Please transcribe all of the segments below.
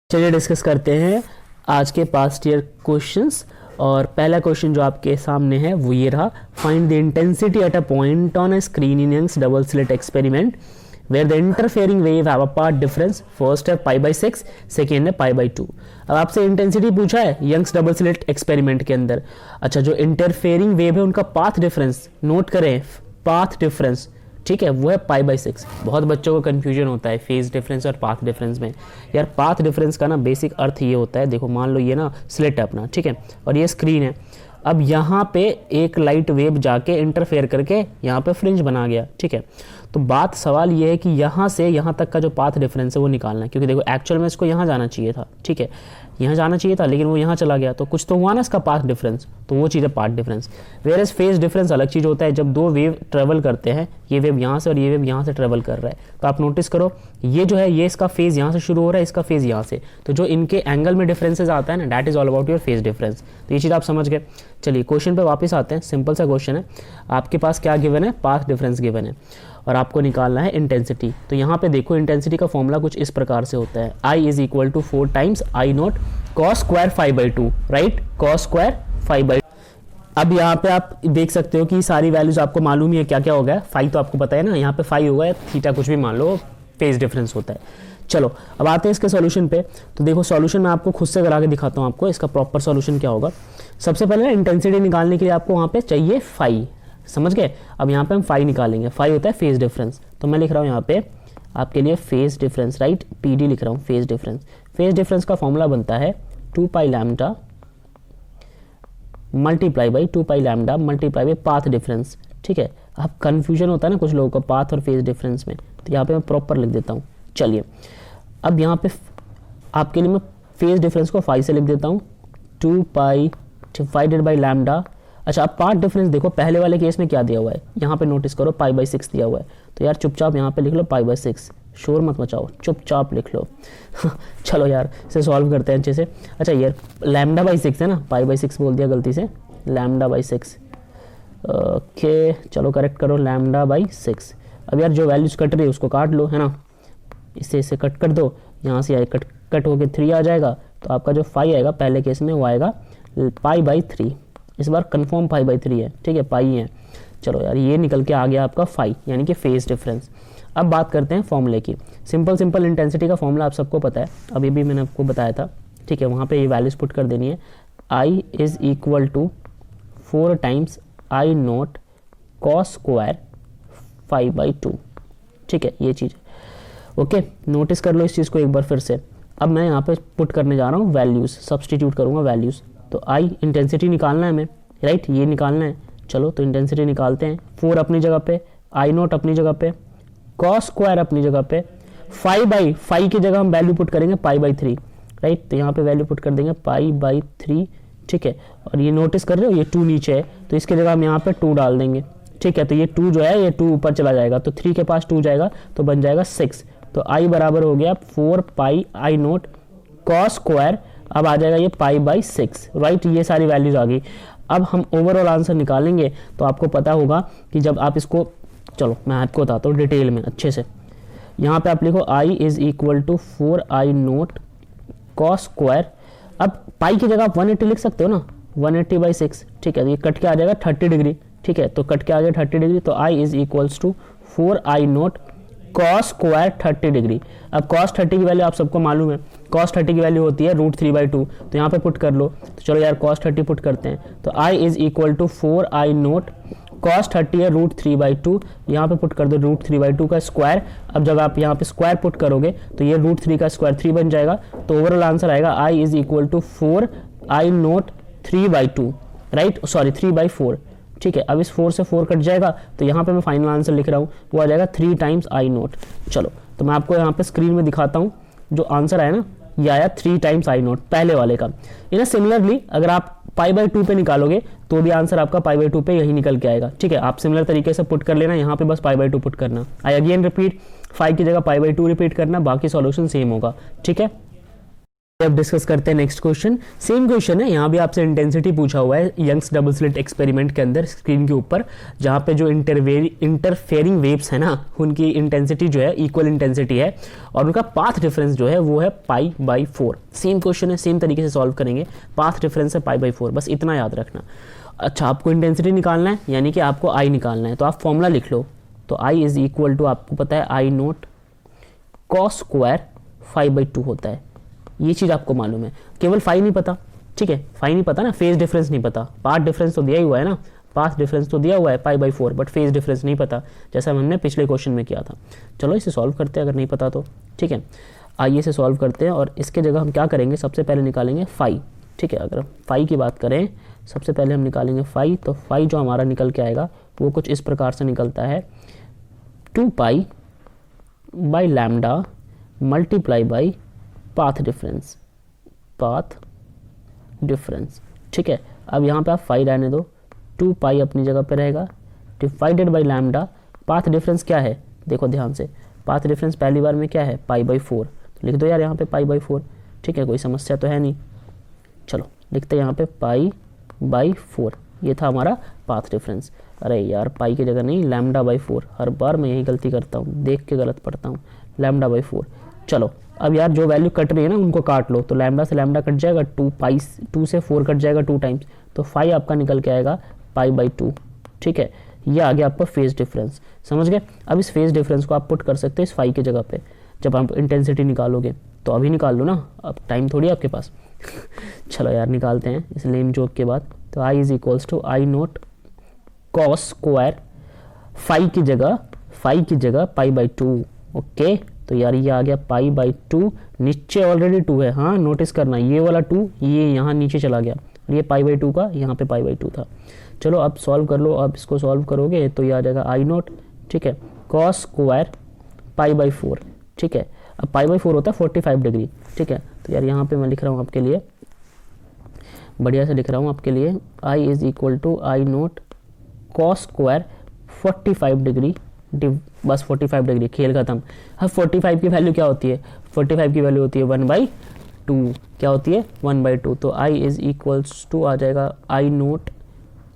चलिए डिस्कस करते हैं आज के पास्ट ईयर क्वेश्चंस। और पहला क्वेश्चन जो आपके सामने है वो ये रहा, find the intensity at a point on a screen in Young's double slit experiment where the interfering wave have a path difference, first है π/6, सेकेंड है π/2। अब आपसे इंटेंसिटी पूछा है यंग्स डबल स्लिट एक्सपेरिमेंट के अंदर। अच्छा, जो इंटरफेयरिंग वेव है उनका पाथ डिफरेंस नोट करें, पाथ डिफरेंस, ठीक है, वो है π/6। बहुत बच्चों को कंफ्यूजन होता है फेज डिफरेंस और पाथ डिफरेंस में। यार पाथ डिफरेंस का ना बेसिक अर्थ ये होता है, देखो मान लो ये ना स्लिट है अपना, ठीक है, और ये स्क्रीन है। अब यहाँ पे एक लाइट वेव जाके इंटरफेयर करके यहाँ पे फ्रिंज बना गया, ठीक है। तो बात सवाल ये है कि यहाँ से यहाँ तक का जो पाथ डिफरेंस है वो निकालना है, क्योंकि देखो एक्चुअल में इसको यहाँ जाना चाहिए था, ठीक है, यहाँ जाना चाहिए था, लेकिन वो यहाँ चला गया, तो कुछ तो हुआ ना इसका पाथ डिफरेंस, तो वो चीज़ है path difference. Whereas phase difference अलग चीज़ होता है, जब दो वेव ट्रेवल करते हैं, ये वेव यहाँ से और ये वेव यहाँ से ट्रेवल कर रहा है, तो आप नोटिस करो ये जो है ये इसका फेज यहाँ से शुरू हो रहा है, इसका फेज यहाँ से, तो जो इनके एंगल में डिफरेंसेस आता है ना, that is all about your phase difference. तो ये चीज़ आप समझ गए। चलिए क्वेश्चन पे वापस आते हैं। सिंपल सा क्वेश्चन है, आपके पास क्या गिवन है, पाथ डिफरेंस गिवन है और आपको निकालना है इंटेंसिटी। तो यहाँ पे देखो इंटेंसिटी का फॉर्मूला कुछ इस प्रकार से होता है, I is equal to 4 times I naught cos square 5/2, right, cos square 5/2। अब यहाँ पे आप देख सकते हो कि सारी वैल्यूज आपको मालूम ही है क्या क्या हो गया। फाई तो आपको पता है ना, यहाँ पे फाई होगा, थीटा कुछ भी मान लो, फेज डिफरेंस होता है। चलो अब आते हैं इसके सॉल्यूशन पे। तो देखो सॉल्यूशन मैं आपको खुद से करा के दिखाता हूँ आपको इसका प्रॉपर सॉल्यूशन क्या होगा। सबसे पहले इंटेंसिटी निकालने के लिए आपको वहाँ पे चाहिए फाई, समझ गए। अब यहाँ पे हम फाई निकालेंगे, फाई होता है फेज डिफरेंस। तो मैं लिख रहा हूँ यहाँ पे आपके लिए फेज डिफरेंस, राइट, PD लिख रहा हूँ फेज डिफरेंस। फेज डिफरेंस का फॉर्मूला बनता है 2π lambda multiply by 2π lambda multiply by path difference, ठीक है। अब कंफ्यूजन होता है ना कुछ लोगों को पाथ और फेज डिफरेंस में, तो यहाँ पे मैं प्रॉपर लिख देता हूँ। चलिए अब यहाँ पे आपके लिए मैं फेज डिफरेंस को 5 से लिख देता हूँ, 2π डिवाइडेड बाई लैम्डा। अच्छा अब पाथ डिफरेंस देखो पहले वाले केस में क्या दिया हुआ है, यहाँ पे नोटिस करो π/6 दिया हुआ है, तो यार चुपचाप यहाँ पे लिख लो π/6, शोर मत मचाओ, चुपचाप लिख लो। चलो यार इसे सॉल्व करते हैं अच्छे से। अच्छा यार λ/6 है ना, π/6 बोल दिया गलती से, λ/6, ओके चलो करेक्ट करो, λ/6। अब यार जो वैल्यूज कट रही है उसको काट लो, है ना, इसे कट कर दो, यहाँ से कट होके 3 आ जाएगा, तो आपका जो 5 आएगा पहले केस में वो आएगा π/3। इस बार कंफर्म π/3 है, ठीक है, पाई है। चलो यार ये निकल के आ गया आपका फाई, यानी कि फेज डिफरेंस। अब बात करते हैं फॉर्मूले की। सिंपल इंटेंसिटी का फॉर्मूला आप सबको पता है, अभी भी मैंने आपको बताया था, ठीक है। वहाँ पे ये वैल्यूज पुट कर देनी है, I is equal to 4 times I naught cos square 5/2, ठीक है, ये चीज़ ओके। नोटिस कर लो इस चीज़ को एक बार फिर से। अब मैं यहाँ पे पुट करने जा रहा हूँ वैल्यूज़, सब्सटीट्यूट करूँगा वैल्यूज़। तो I इंटेंसिटी निकालना है हमें, राइट, ये निकालना है। चलो तो इंटेंसिटी निकालते हैं, 4 अपनी जगह पे, I नॉट अपनी जगह पे, कॉस स्क्वायर अपनी जगह पे, 5 की जगह हम वैल्यू पुट करेंगे π/3, राइट, तो यहाँ पे वैल्यू पुट कर देंगे π/3, ठीक है। और ये नोटिस कर रहे हो ये 2 नीचे है, तो इसकी जगह हम यहाँ पे 2 डाल देंगे, ठीक है। तो ये 2 जो है ये 2 ऊपर चला जाएगा, तो 3 के पास 2 जाएगा तो बन जाएगा 6। तो I बराबर हो गया 4π I नॉट कॉस स्क्वायर, अब आ जाएगा ये π/6, राइट, ये सारी वैल्यूज आ गई। अब हम ओवरऑल आंसर निकालेंगे, तो आपको पता होगा कि जब आप इसको, चलो मैं आपको बताता हूँ डिटेल में अच्छे से। यहाँ पे आप लिखो I is equal to 4I naught cos square. अब पाई की जगह आप 180 लिख सकते हो ना, 180/6, ठीक है, तो ये कट के आ जाएगा 30 डिग्री, ठीक है, तो कट के आ जाएगा 30 डिग्री, तो I is equals to 4I naught cos square 30 degree. अब कॉस 30 की वैल्यू आप सबको मालूम है, कॉस 30 की वैल्यू होती है √3/2, तो यहाँ पे पुट कर लो। तो चलो यार कॉस 30 पुट करते हैं, तो I is equal to 4I naught cos 30 है √3/2, यहाँ पे पुट कर दो √3/2 का स्क्वायर। अब जब आप यहाँ पे स्क्वायर पुट करोगे तो ये √3 का स्क्वायर 3 बन जाएगा, तो ओवरऑल आंसर आएगा I is equal to 4I naught 3/2, right, sorry 3/4, ठीक है। अब इस 4 से 4 कट जाएगा, तो यहाँ पे मैं फाइनल आंसर लिख रहा हूँ, वो आ जाएगा 3 टाइम्स I नॉट। चलो तो मैं आपको यहाँ पे स्क्रीन में दिखाता हूँ, जो आंसर आया ना ये आया 3 टाइम्स I नॉट पहले वाले का। इन्हें सिमिलरली अगर आप π/2 पे निकालोगे तो भी आंसर आपका π/2 पे यही निकल के आएगा, ठीक है। आप सिमिलर तरीके से पुट कर लेना, यहाँ पे बस π/2 पुट करना। आई अगेन रिपीट, 5 की जगह π/2 रिपीट करना, बाकी सॉल्यूशन सेम होगा, ठीक है। अब डिस्कस करते हैं नेक्स्ट क्वेश्चन। सेम क्वेश्चन है, यहाँ भी आपसे इंटेंसिटी पूछा हुआ है यंग्स डबल स्लिट एक्सपेरिमेंट के अंदर स्क्रीन के ऊपर, जहाँ पे जो इंटरफेयरिंग वेव्स है ना उनकी इंटेंसिटी जो है इक्वल इंटेंसिटी है और उनका पाथ डिफरेंस जो है वो है π/4। सेम क्वेश्चन है, सेम तरीके से सॉल्व करेंगे। पाथ डिफरेंस है π/4, बस इतना याद रखना। अच्छा, आपको इंटेंसिटी निकालना है यानी कि आपको आई निकालना है, तो आप फॉर्मूला लिख लो। तो आई इज इक्वल टू, आपको पता है आई नोट कॉस स्क्वायर 5/2 होता है। ये चीज़ आपको मालूम है, केवल फाई नहीं पता, ठीक है, फाई नहीं पता ना, फेज डिफरेंस नहीं पता। पाथ डिफरेंस तो दिया ही हुआ है ना, पाथ डिफरेंस तो दिया हुआ है π/4, बट फेज डिफरेंस नहीं पता, जैसा हमने पिछले क्वेश्चन में किया था। चलो इसे सॉल्व करते हैं अगर नहीं पता तो, ठीक है। आइए इसे सॉल्व करते हैं और इसके जगह हम क्या करेंगे, सबसे पहले निकालेंगे फाई, ठीक है। अगर फाई की बात करें सबसे पहले हम निकालेंगे फाई, तो फाई जो हमारा निकल के आएगा वो कुछ इस प्रकार से निकलता है 2π/λ मल्टीप्लाई बाई पाथ डिफरेंस, ठीक है। अब यहाँ पे आप फाई रहने दो, 2π अपनी जगह पे रहेगा, divided by lambda. Path difference क्या है, देखो ध्यान से, पाथ डिफरेंस पहली बार में क्या है π/4, तो लिख दो यार यहाँ पे π/4, ठीक है, कोई समस्या तो है नहीं। चलो लिखते हैं यहाँ पे π/4, ये था हमारा पाथ डिफरेंस। अरे यार पाई की जगह नहीं, λ/4, हर बार मैं यही गलती करता हूँ, देख के गलत पढ़ता हूँ, λ/4। चलो अब यार जो वैल्यू कट रही है ना उनको काट लो, तो लैम्डा से लैम्डा कट जाएगा, 2 से 4 कट जाएगा 2 टाइम्स, तो फाई आपका निकल के आएगा π/2, ठीक है। ये आ गया आपका फेज डिफरेंस, समझ गए। अब इस फेज डिफरेंस को आप पुट कर सकते हैं इस फाई की जगह पे, जब आप इंटेंसिटी निकालोगे तो अभी निकाल लो ना, अब टाइम थोड़ी है आपके पास। चलो यार निकालते हैं इस लेम जोक के बाद। तो I is equals to I naught cos square phi की जगह π/2, ओके। तो यार ये आ गया π/2, नीचे ऑलरेडी 2 है, हाँ नोटिस करना, ये वाला 2 ये यहाँ नीचे चला गया, और ये π/2 का यहाँ पे π/2 था। चलो अब सॉल्व कर लो, अब इसको सॉल्व करोगे तो ये आ जाएगा आई नोट, ठीक है, कॉस स्क्वायर π/4, ठीक है। अब π/4 होता है 45 डिग्री, ठीक है। तो यार यहाँ पे मैं लिख रहा हूँ आपके लिए, बढ़िया से लिख रहा हूँ आपके लिए, I is equal to I naught cos square 45 degree, बस 45 डिग्री, खेल खत्म। अब 45 की वैल्यू क्या होती है, 45 की वैल्यू होती है 1/2, क्या होती है 1/2। तो आई इज इक्वल्स टू आ जाएगा आई नोट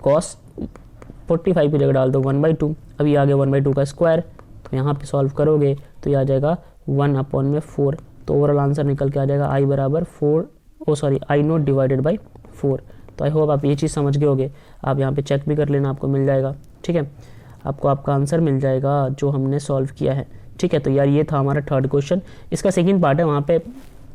कॉस 45 की जगह डाल दो 1/2, अब ये आ गया 1/2 का स्क्वायर, तो यहाँ पे सॉल्व करोगे तो ये आ जाएगा 1/4, तो ओवरऑल आंसर निकल के आ जाएगा आई बराबर 4, आई नोट डिवाइडेड बाई 4। तो आई होप आप ये चीज़ समझ गए होगे, आप यहाँ पे चेक भी कर लेना, आपको मिल जाएगा, ठीक है, आपको आपका आंसर मिल जाएगा जो हमने सॉल्व किया है, ठीक है। तो यार ये था हमारा थर्ड क्वेश्चन। इसका सेकंड पार्ट है, वहाँ पे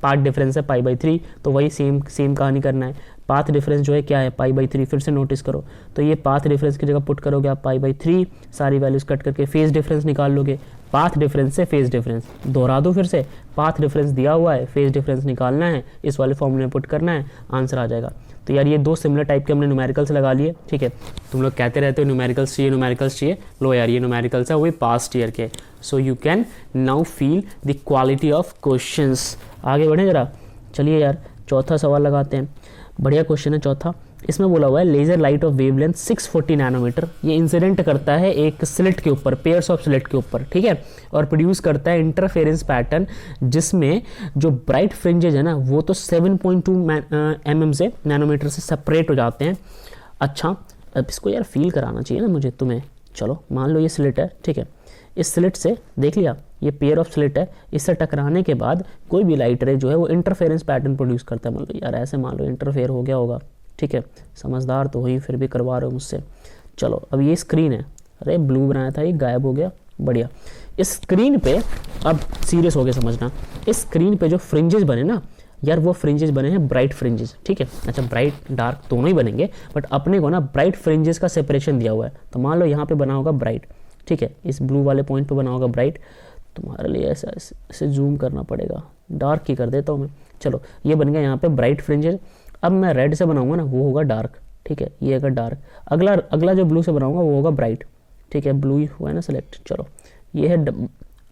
पार्ट डिफरेंस है π/3, तो वही सेम कहानी करना है। पाथ डिफरेंस जो है क्या है π/3, फिर से नोटिस करो, तो ये पाथ डिफरेंस की जगह पुट करोगे आप π/3, सारी वैल्यूज कट करके फेज डिफरेंस निकाल लोगे। पाथ डिफरेंस से फेज डिफरेंस, दोहरा दो फिर से, पाथ डिफरेंस दिया हुआ है, फेज डिफरेंस निकालना है, इस वाले फॉर्मूले में पुट करना है, आंसर आ जाएगा। तो यार ये दो सिमिलर टाइप के हमने न्यूमेरिकल्स लगा लिए, ठीक है। तुम लोग कहते रहते हो न्यूमेरिकल्स चाहिए, लो यार ये न्यूमेरिकल्स है वो पास्ट ईयर के, so you can now feel the quality of questions. आगे बढ़े जरा, चलिए यार चौथा सवाल लगाते हैं, बढ़िया क्वेश्चन है चौथा। इसमें बोला हुआ है laser light of wavelength 640 nanometre, ये इंसिडेंट करता है एक स्लिट के ऊपर, पेयर्स ऑफ स्लिट के ऊपर, ठीक है, और प्रोड्यूस करता है इंटरफेरेंस पैटर्न, जिसमें जो ब्राइट फ्रिंजेज है ना वो तो 7.2 mm से नैनोमीटर से सेपरेट हो जाते हैं। अच्छा अब इसको यार फील कराना चाहिए ना मुझे तुम्हें। चलो मान लो ये स्लिट है, ठीक है, इस स्लिट से देख लिया, ये पेयर ऑफ स्लिट है, इससे टकराने के बाद कोई भी लाइट रे जो है वो इंटरफेरेंस पैटर्न प्रोड्यूस करता है। मान लो यार ऐसे मान लो इंटरफेयर हो गया होगा, ठीक है, समझदार तो हुई, फिर भी करवा रहे हो मुझसे। चलो अब ये स्क्रीन है, अरे ब्लू बनाया था ये गायब हो गया, बढ़िया। इस स्क्रीन पे अब सीरियस हो गए समझना, इस स्क्रीन पे जो फ्रिंजेस बने ना यार वो फ्रिंजेस बने हैं ब्राइट फ्रिंजेस, ठीक है। अच्छा ब्राइट डार्क दोनों ही बनेंगे, बट अपने को ना ब्राइट फ्रिंजेस का सेपरेशन दिया हुआ है। तो मान लो यहाँ पे बना होगा ब्राइट, ठीक है, इस ब्लू वाले पॉइंट पे बना होगा ब्राइट, तुम्हारे लिए ऐसा ऐसे जूम करना पड़ेगा, डार्क ही कर देता हूँ मैं। चलो ये बन गया यहाँ पे ब्राइट फ्रिंजेस। अब मैं रेड से बनाऊंगा ना वो होगा डार्क, ठीक है, ये अगर डार्क, अगला जो ब्लू से बनाऊंगा वो होगा ब्राइट, ठीक है, ब्लू ही हुआ है ना सिलेक्ट। चलो ये है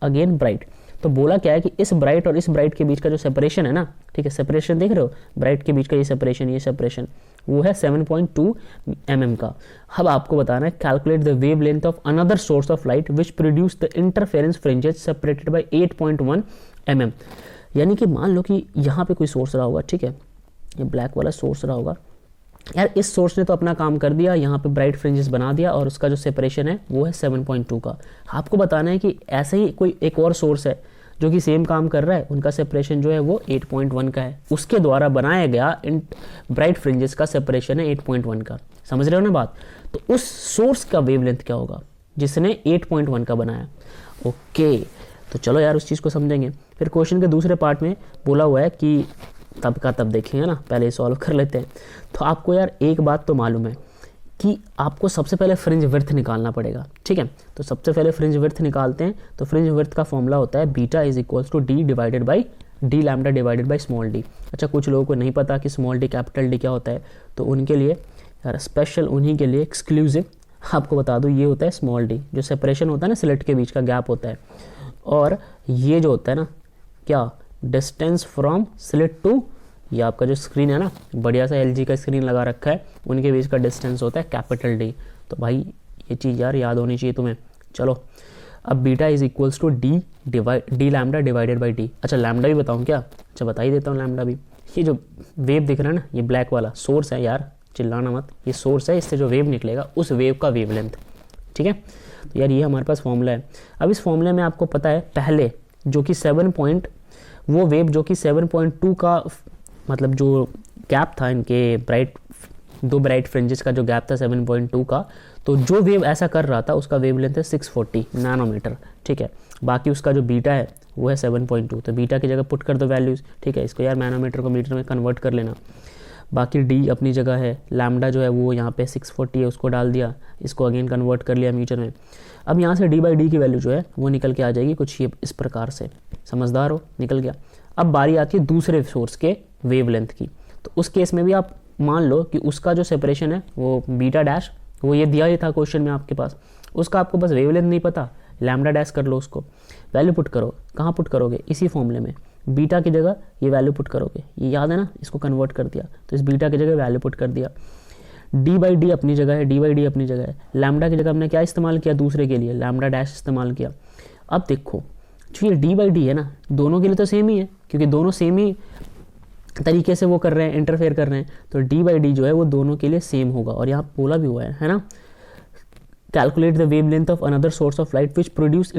अगेन ब्राइट। तो बोला क्या है कि इस ब्राइट और इस ब्राइट के बीच का जो सेपरेशन है ना, ठीक है, सेपरेशन देख रहे हो, ब्राइट के बीच का ये सेपरेशन वो है 7.2 mm का। अब आपको बताना है calculate the wave length of another source of light which produce the interference fringes separated by 8.1 mm। यानी कि मान लो कि यहाँ पे कोई सोर्स रहा होगा, ठीक है, ये ब्लैक वाला सोर्स रहा होगा यार, इस सोर्स ने तो अपना काम कर दिया, यहाँ पे ब्राइट फ्रिंजेस बना दिया और उसका जो सेपरेशन है वो है 7.2 का। आपको बताना है कि ऐसे ही कोई एक और सोर्स है जो कि सेम काम कर रहा है, उनका सेपरेशन जो है वो 8.1 का है, उसके द्वारा बनाया गया इन ब्राइट फ्रिंजेस का सेपरेशन है 8.1 का। समझ रहे हो ना बात? तो उस सोर्स का वेवलेंथ क्या होगा जिसने 8.1 का बनाया। ओके, तो चलो यार उस चीज़ को समझेंगे। फिर क्वेश्चन के दूसरे पार्ट में बोला हुआ है कि तब का तब देखेंगे ना, पहले सॉल्व कर लेते हैं। तो आपको यार एक बात तो मालूम है कि आपको सबसे पहले फ्रिंज विड्थ निकालना पड़ेगा, ठीक है। तो सबसे पहले फ्रिंज विड्थ निकालते हैं। तो फ्रिंज विड्थ का फॉर्मूला होता है beta is equals to D divided by D lambda divided by small d. अच्छा, कुछ लोगों को नहीं पता कि स्मॉल डी कैपिटल डी क्या होता है, तो उनके लिए यार स्पेशल, उन्हीं के लिए एक्सक्लूसिव आपको बता दूँ, ये होता है स्मॉल डी, जो सेपरेशन होता है ना, स्लिट के बीच का गैप होता है। और ये जो होता है ना, क्या, डिस्टेंस फ्रॉम स्लिट टू, ये आपका जो स्क्रीन है ना, बढ़िया सा LG का स्क्रीन लगा रखा है, उनके बीच का डिस्टेंस होता है कैपिटल डी। तो भाई ये चीज़ यार याद होनी चाहिए तुम्हें। चलो, अब beta is equals to D lambda divided by d. अच्छा, लैम्डा भी बताऊँ क्या? अच्छा, बता ही देता हूँ लैम्डा भी। ये जो वेव दिख रहा है ना, ये ब्लैक वाला सोर्स है यार, चिल्लाना मत, ये सोर्स है, इससे जो वेव निकलेगा उस वेव का वेवलेंथ, ठीक है। तो यार ये हमारे पास फॉर्मूला है। अब इस फॉर्मूले में आपको पता है पहले जो कि वो वेव जो कि 7.2 का, मतलब जो गैप था इनके दो ब्राइट फ्रिंजेस का जो गैप था 7.2 का, तो जो वेव ऐसा कर रहा था उसका वेवलेंथ है 640 नैनोमीटर, ठीक है। बाकी उसका जो बीटा है वो है 7.2, तो बीटा की जगह पुट कर दो वैल्यूज़, ठीक है। इसको यार नैनोमीटर को मीटर में कन्वर्ट कर लेना। बाकी डी अपनी जगह है, लैम्डा जो है वो यहाँ पे 640 है, उसको डाल दिया, इसको अगेन कन्वर्ट कर लिया मीटर में। अब यहाँ से डी बाई डी की वैल्यू जो है वो निकल के आ जाएगी कुछ ये इस प्रकार से, समझदार हो, निकल गया। अब बारी आती है दूसरे सोर्स के वेवलेंथ की। तो उस केस में भी आप मान लो कि उसका जो सेपरेशन है वो बीटा डैश, वो ये दिया ही था क्वेश्चन में आपके पास, उसका आपको बस वेवलेंथ नहीं पता, लैम्डा डैश कर लो, उसको वैल्यू पुट करो। कहाँ पुट करोगे? इसी फॉर्मूले में, बीटा की जगह ये वैल्यू पुट करोगे, ये याद है ना, इसको कन्वर्ट कर दिया, तो इस बीटा की जगह वैल्यू पुट कर दिया। डी बाई डी अपनी जगह है, डी बाई डी अपनी जगह है। लैम्डा की जगह हमने क्या इस्तेमाल किया दूसरे के लिए? लैम्डा डैश इस्तेमाल किया। अब देखो, जो ये डी बाई डी है ना, दोनों के लिए तो सेम ही है, क्योंकि दोनों सेम ही तरीके से वो कर रहे हैं, इंटरफेयर कर रहे हैं, तो डी बाई डी जो है वो दोनों के लिए सेम होगा। और यहाँ बोला भी हुआ है ना, calculate the wavelength of another source of light which produce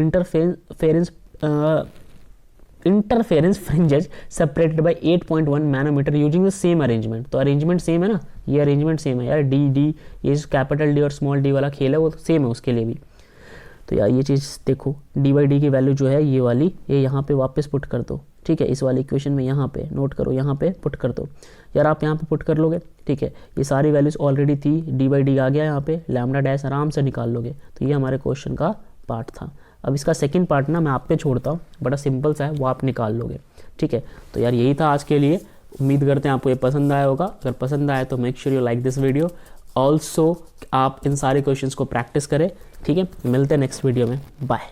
interference fringes separated by 8.1 nanometre using the same arrangement. तो अरेंजमेंट सेम है ना, ये अरेंजमेंट सेम है यार, डी डी, ये कैपिटल डी और स्मॉल डी वाला खेल है वो सेम है उसके लिए भी। तो यार ये चीज़ देखो, डी बाई डी की वैल्यू जो है ये वाली, ये यहाँ पे वापस पुट कर दो, ठीक है। इस वाली इक्वेशन में यहाँ पे नोट करो, यहाँ पे पुट कर दो यार, आप यहाँ पे पुट कर लोगे, ठीक है। ये सारी वैल्यूज ऑलरेडी थी, डी बाई डी आ गया यहाँ पे, लैम्डा डैश आराम से निकाल लोगे। तो ये हमारे क्वेश्चन का पार्ट था। अब इसका सेकंड पार्ट ना मैं आप पे छोड़ता हूँ, बड़ा सिंपल सा है, वो आप निकाल लोगे, ठीक है। तो यार यही था आज के लिए, उम्मीद करते हैं आपको ये पसंद आया होगा। अगर पसंद आया तो make sure you like this video, also आप इन सारे क्वेश्चंस को प्रैक्टिस करें, ठीक है। मिलते हैं नेक्स्ट वीडियो में, बाय।